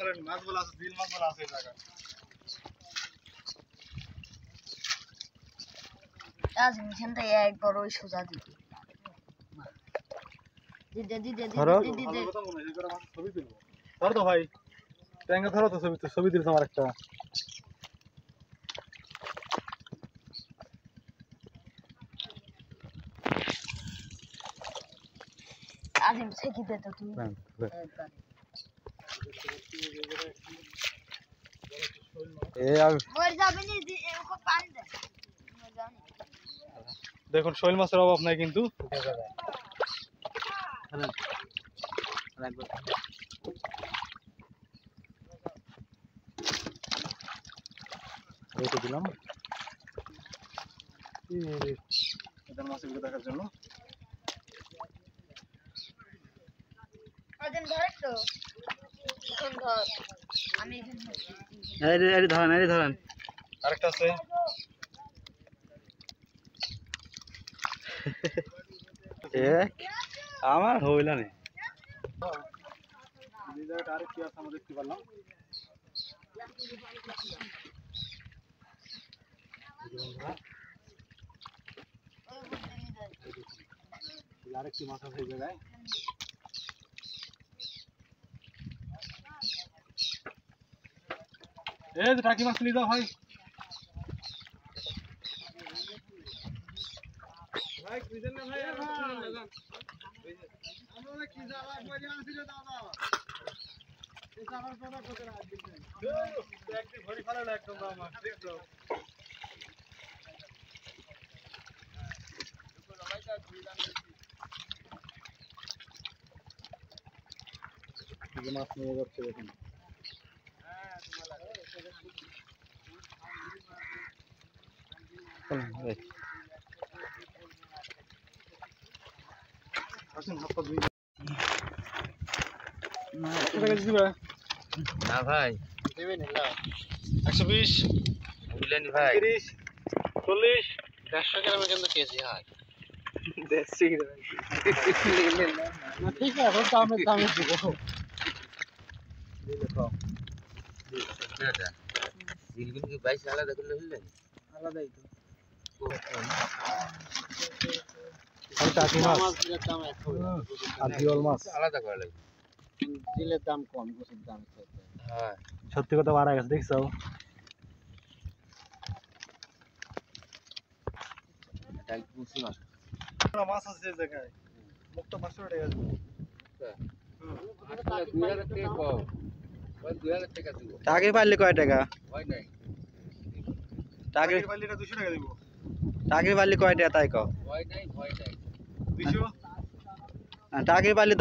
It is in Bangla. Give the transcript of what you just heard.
ধরেন মাছগুলো আছে, বিল মাছগুলো আছে এই জায়গায়। আজ মিশনটা একবার ওই সোজা দিতে দিদে দিদে ধরো দিদে দিদে কথা মনে হয় করে মাছ ছবি তুলবো। ধরো তো ভাই ট্যাঙ্গা ধরো তো ছবি দিল আমার একটা। আজিম থেকে দে তো তুমি মর যাবে নি এরকম পানি দে মর যাবে দেখুন শৈল মাছের অভাব নাই কিন্তু। রেখে দিলাম এদের মাছগুলো দেখার জন্য। আজিম ধর তো এখন ধর আমি এখানে ধরেন আরেকটা আছে। আমার হইল না এই জায়গাটা আরেক কি আছে আমরা দেখতে পারলাম। আরেকটি মাছ আছে এই জায়গায়। এই যে টাকি মাছ নিয়ে যাও ভাই। ভাই বুঝেন না ভাই, আমরা কি জ্বালা করে আছি রে দাদা। এই জ্বালার কথা কত রাত দিন একদিন ঘড়ি ফেলালো একদম আমার দেখছো। মাছ নিয়ে যাচ্ছে দেখুন। আসুন হাত পা ধুই। না ভাই 120 বুঝলেন ভাই 30 40 150 গ্রামের কিন্তু কেজি হয় ঠিক আছে এখন দামে দিব। দিলগুলো কি 22 আলাদা করলে হইলেন আলাদাই তো। টাকি মাছ আর জিওল মাছ আলাদা করা লাগবে জিলের দাম কম, গোছের দাম হ্যাঁ সত্যি কথা বাড়া গেছে দেখছো। তাই বুঝছি মাছ মাছ আছে এই জায়গায় মুক্ত 500 টাকা আছে। আসলে 2000 টাকা কম ওই 2000 টাকা দিব টাকি পারলে কয় টাকা? হয় নাই টাকি টাকির পাল্লিটা 200 টাকা দিব। টাকি পারলে কয় টাকা তাই কও? হয় নাই 200 টাকি পারলে